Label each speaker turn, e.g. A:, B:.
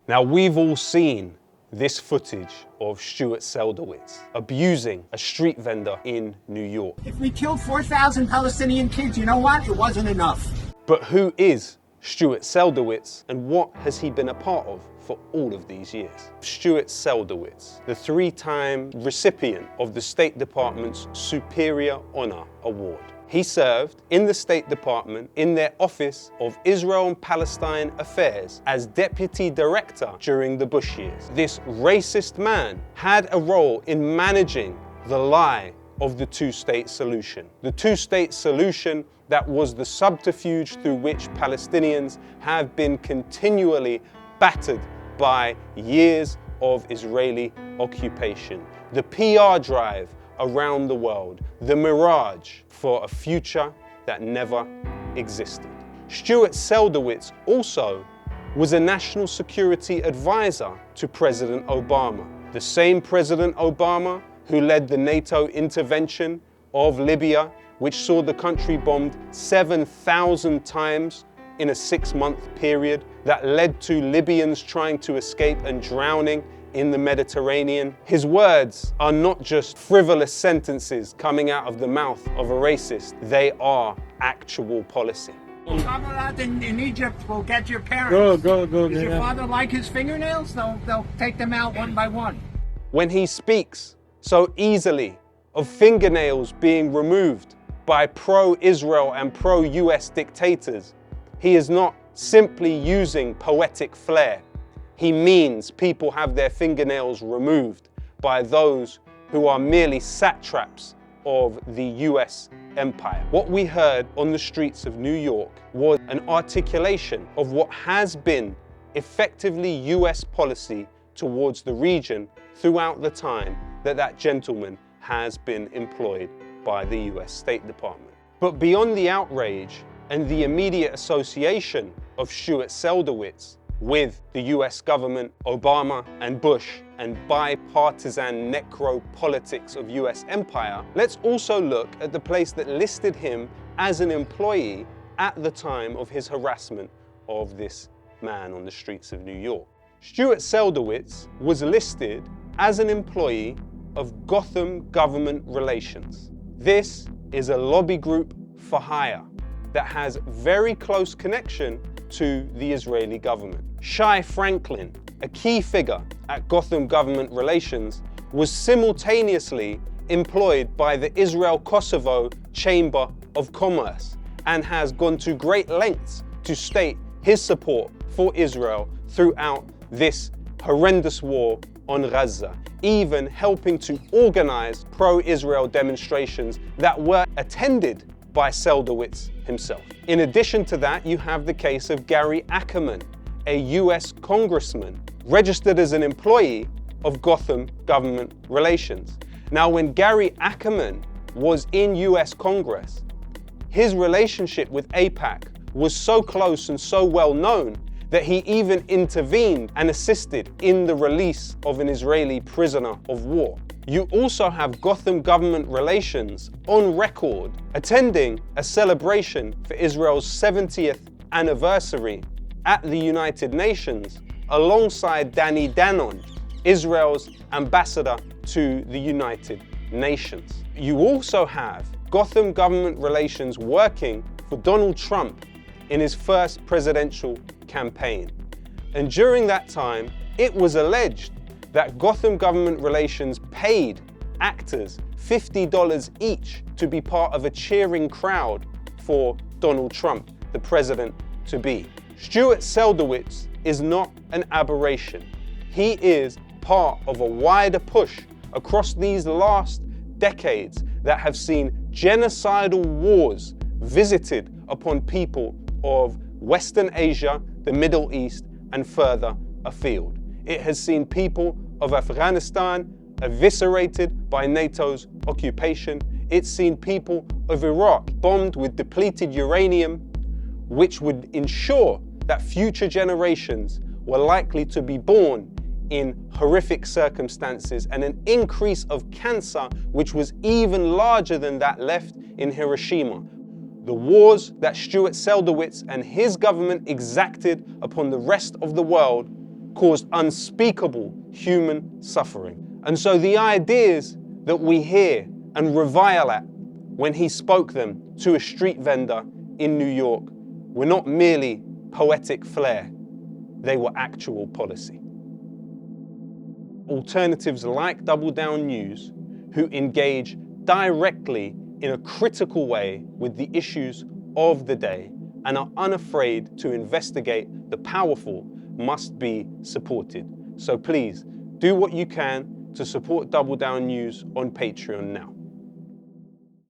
A: Now, we've all seen this footage of Stuart Seldowitz abusing a street vendor in New York.
B: If we killed 4,000 Palestinian kids, you know what? It wasn't enough.
A: But who is Stuart Seldowitz, and what has he been a part of for all of these years? Stuart Seldowitz, the three-time recipient of the State Department's Superior Honor Award. He served in the State Department in their Office of Israel and Palestine Affairs as Deputy Director during the Bush years. This racist man had a role in managing the lie of the two-state solution. The two-state solution that was the subterfuge through which Palestinians have been continually battered by years of Israeli occupation. The PR drive around the world, the mirage for a future that never existed. Stuart Seldowitz also was a national security advisor to President Obama, the same President Obama who led the NATO intervention of Libya, which saw the country bombed 7,000 times in a 6-month period, that led to Libyans trying to escape and drowning in the Mediterranean. His words are not just frivolous sentences coming out of the mouth of a racist, they are actual policy.
B: In Egypt, we'll get your parents.
C: Go.
B: Does your father like his fingernails? They'll take them out one by one.
A: When he speaks so easily of fingernails being removed by pro-Israel and pro-US dictators, he is not simply using poetic flair. He means people have their fingernails removed by those who are merely satraps of the US empire. What we heard on the streets of New York was an articulation of what has been effectively US policy towards the region throughout the time that that gentleman has been employed by the US State Department. But beyond the outrage and the immediate association of Stuart Seldowitz with the US government, Obama and Bush, and bipartisan necropolitics of US empire, let's also look at the place that listed him as an employee at the time of his harassment of this man on the streets of New York. Stuart Seldowitz was listed as an employee of Gotham Government Relations. This is a lobby group for hire that has very close connection to the Israeli government. Shai Franklin, a key figure at Gotham Government Relations, was simultaneously employed by the Israel-Kosovo Chamber of Commerce and has gone to great lengths to state his support for Israel throughout this horrendous war on Gaza, even helping to organize pro-Israel demonstrations that were attended by Seldowitz himself. In addition to that, you have the case of Gary Ackerman, a US congressman registered as an employee of Gotham Government Relations. Now, when Gary Ackerman was in US Congress, his relationship with AIPAC was so close and so well known that he even intervened and assisted in the release of an Israeli prisoner of war. You also have Gotham Government Relations on record attending a celebration for Israel's 70th anniversary at the United Nations alongside Danny Danon, Israel's ambassador to the United Nations. You also have Gotham Government Relations working for Donald Trump in his first presidential campaign. And during that time, it was alleged that Gotham Government Relations paid actors $50 each to be part of a cheering crowd for Donald Trump, the president-to-be. Stuart Seldowitz is not an aberration. He is part of a wider push across these last decades that have seen genocidal wars visited upon people of Western Asia, the Middle East, and further afield. It has seen people of Afghanistan eviscerated by NATO's occupation. It's seen people of Iraq bombed with depleted uranium, which would ensure that future generations were likely to be born in horrific circumstances, and an increase of cancer which was even larger than that left in Hiroshima. The wars that Stuart Seldowitz and his government exacted upon the rest of the world caused unspeakable human suffering. And so the ideas that we hear and revile at when he spoke them to a street vendor in New York were not merely poetic flair, they were actual policy. Alternatives like Double Down News, who engage directly in a critical way with the issues of the day and are unafraid to investigate the powerful, must be supported. So please, do what you can to support Double Down News on Patreon now.